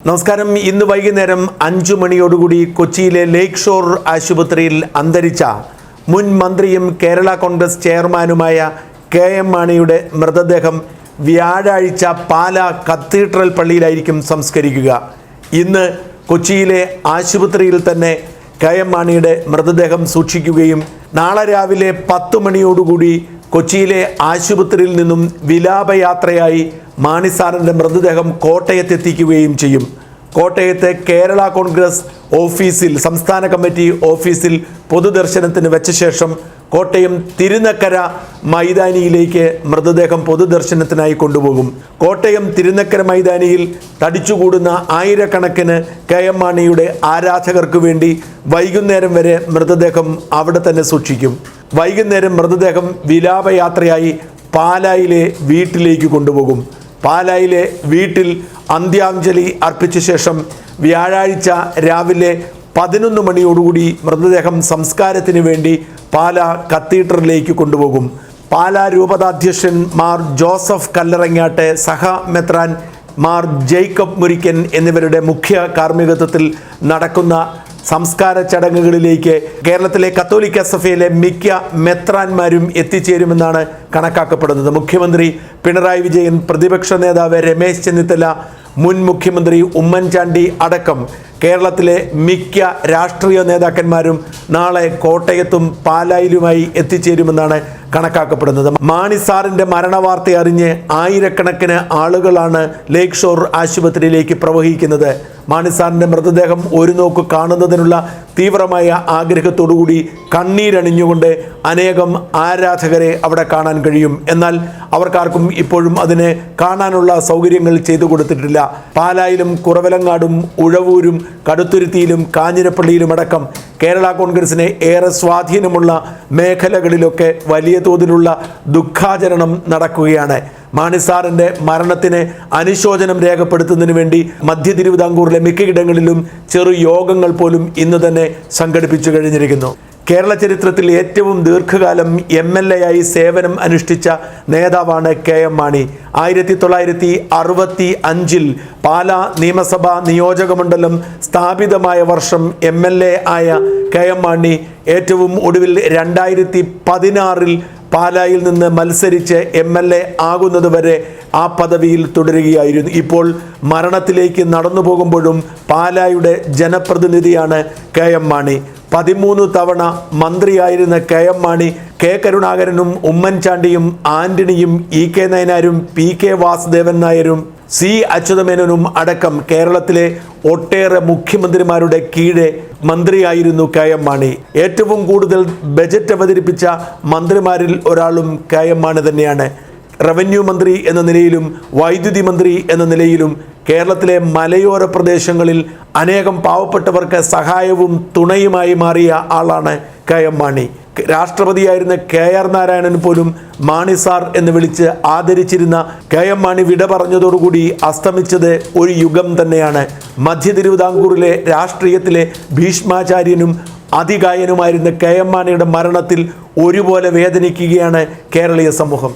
നമസ്കാരം. ഇന്ന് വൈകുന്നേരം 5 മണിയോടുകൂടി കൊച്ചിയിലെ ലേക്ക് ഷോർ ആശുപത്രിയിൽ അന്തരിച്ച മുൻ മന്ത്രിയും കേരള കോൺഗ്രസ് ചെയർമാനുമായ കെ.എം. മാണിയുടെ മൃതദേഹം വ്യാഴാഴ്ച പാലാ കത്തീഡ്രൽ പള്ളിയിലായിരിക്കും സംസ്കരിക്കുക. ഇന്ന് കൊച്ചിയിലെ ആശുപത്രിയിൽ തന്നെ കെ.എം. മാണിയുടെ മൃതദേഹം സൂക്ഷിക്കുകയും നാളെ രാവിലെ 10 മണിയോടുകൂടി കൊച്ചിയിലെ ആശുപത്രിയിൽ നിന്നും വിലാപയാത്രയായി മാണി സാറിൻ്റെ മൃതദേഹം കോട്ടയത്തെത്തിക്കുകയും ചെയ്യും. കോട്ടയത്തെ കേരള കോൺഗ്രസ് ഓഫീസിൽ, സംസ്ഥാന കമ്മിറ്റി ഓഫീസിൽ പൊതുദർശനത്തിന് വെച്ച ശേഷം കോട്ടയം തിരുനക്കര മൈതാനിയിലേക്ക് മൃതദേഹം പൊതുദർശനത്തിനായി കൊണ്ടുപോകും. കോട്ടയം തിരുനക്കര മൈതാനിയിൽ തടിച്ചുകൂടുന്ന ആയിരക്കണക്കിന് കെ.എം. മാണിയുടെ ആരാധകർക്ക് വേണ്ടി വൈകുന്നേരം വരെ മൃതദേഹം അവിടെ തന്നെ സൂക്ഷിക്കും. വൈകുന്നേരം മൃതദേഹം വിലാപയാത്രയായി പാലായിലെ വീട്ടിലേക്ക് കൊണ്ടുപോകും. പാലായിലെ വീട്ടിൽ അന്ത്യാഞ്ജലി അർപ്പിച്ച ശേഷം വ്യാഴാഴ്ച രാവിലെ 11 മണിയോടുകൂടി മൃതദേഹം സംസ്കാരത്തിന് വേണ്ടി പാലാ കത്തീഡ്രലിലേക്ക് കൊണ്ടുപോകും. പാലാ രൂപതാധ്യക്ഷൻ മാർ ജോസഫ് കല്ലറങ്ങാട്ടെ, സഹ മെത്രാൻ മാർ ജേക്കബ് മുരിക്കൻ എന്നിവരുടെ മുഖ്യ കാർമ്മികത്വത്തിൽ നടക്കുന്ന സംസ്കാര ചടങ്ങുകളിലേക്ക് കേരളത്തിലെ കത്തോലിക്ക സഭയിലെ മിക്ക മെത്രാന്മാരും എത്തിച്ചേരുമെന്നാണ് കണക്കാക്കപ്പെടുന്നത്. മുഖ്യമന്ത്രി പിണറായി വിജയൻ, പ്രതിപക്ഷ നേതാവ് രമേശ് ചെന്നിത്തല, മുൻ മുഖ്യമന്ത്രി ഉമ്മൻചാണ്ടി അടക്കം കേരളത്തിലെ മിക്ക രാഷ്ട്രീയ നേതാക്കന്മാരും നാളെ കോട്ടയത്തും പാലായിലുമായി എത്തിച്ചേരുമെന്നാണ് കണക്കാക്കപ്പെടുന്നത്. മാണി സാറിൻ്റെ മരണവാർത്ത അറിഞ്ഞ് ആയിരക്കണക്കിന് ആളുകളാണ് ലേക്ക് ഷോർ ആശുപത്രിയിലേക്ക് പ്രവഹിക്കുന്നത്. മാണി സാറിൻ്റെ മൃതദേഹം ഒരു നോക്ക് കാണുന്നതിനുള്ള തീവ്രമായ ആഗ്രഹത്തോടുകൂടി കണ്ണീരണിഞ്ഞുകൊണ്ട് അനേകം ആരാധകരെ അവിടെ കാണാൻ കഴിയും. എന്നാൽ അവർക്കാർക്കും ഇപ്പോഴും അതിനെ കാണാനുള്ള സൗകര്യങ്ങൾ ചെയ്തു കൊടുത്തിട്ടില്ല. പാലായിലും കുറവലങ്ങാടും ഉഴവൂരും കടുത്തുരുത്തിയിലും കാഞ്ഞിരപ്പള്ളിയിലും അടക്കം കേരള കോൺഗ്രസിനെ ഏറെ സ്വാധീനമുള്ള മേഖലകളിലൊക്കെ വലിയ തോതിലുള്ള ദുഃഖാചരണം നടക്കുകയാണ്. മാണി സാറിൻ്റെ മരണത്തിന് അനുശോചനം രേഖപ്പെടുത്തുന്നതിന് വേണ്ടി മധ്യ തിരുവിതാംകൂറിലെ മിക്കയിടങ്ങളിലും ചെറു യോഗങ്ങൾ പോലും ഇന്ന് തന്നെ സംഘടിപ്പിച്ചു കഴിഞ്ഞിരിക്കുന്നു. കേരള ചരിത്രത്തിൽ ഏറ്റവും ദീർഘകാലം MLA ആയി സേവനം അനുഷ്ഠിച്ച നേതാവാണ് കെ.എം. മാണി. 1965 പാലാ നിയമസഭാ നിയോജകമണ്ഡലം സ്ഥാപിതമായ വർഷം MLA ആയ കെ.എം. മാണി ഏറ്റവും ഒടുവിൽ 2016 പാലായിൽ നിന്ന് മത്സരിച്ച് MLA ആകുന്നതുവരെ ആ പദവിയിൽ തുടരുകയായിരുന്നു. ഇപ്പോൾ മരണത്തിലേക്ക് നടന്നു പോകുമ്പോഴും പാലായുടെ ജനപ്രതിനിധിയാണ് കെ.എം. മാണി. 13 തവണ മന്ത്രിയായിരുന്ന കെ.എം. മാണി കെ. കരുണാകരനും ഉമ്മൻചാണ്ടിയും ആന്റണിയും E.K. നയനാരും P.K. വാസുദേവൻ നായരും C. അച്യുതമേനോനും അടക്കം കേരളത്തിലെ ഒട്ടേറെ മുഖ്യമന്ത്രിമാരുടെ കീഴെ മന്ത്രിയായിരുന്നു കെ.എം. മാണി. ഏറ്റവും കൂടുതൽ ബജറ്റ് അവതരിപ്പിച്ച മന്ത്രിമാരിൽ ഒരാളും കെ.എം. മാണി തന്നെയാണ്. റവന്യൂ മന്ത്രി എന്ന നിലയിലും വൈദ്യുതി മന്ത്രി എന്ന നിലയിലും കേരളത്തിലെ മലയോര പ്രദേശങ്ങളിൽ അനേകം പാവപ്പെട്ടവർക്ക് സഹായവും തുണയുമായി മാറിയ ആളാണ് കെ.എം. മാണി. രാഷ്ട്രപതിയായിരുന്ന KR നാരായണൻ പോലും മാണി സാർ എന്ന് വിളിച്ച് ആദരിച്ചിരുന്ന കെ.എം. മാണി വിട പറഞ്ഞതോടുകൂടി അസ്തമിച്ചത് ഒരു യുഗം തന്നെയാണ്. മധ്യ തിരുവിതാംകൂറിലെ രാഷ്ട്രീയത്തിലെ ഭീഷ്മാചാര്യനും അതികായനുമായിരുന്ന കെ.എം. മാണിയുടെ മരണത്തിൽ ഒരുപോലെ വേദനിക്കുകയാണ് കേരളീയ സമൂഹം.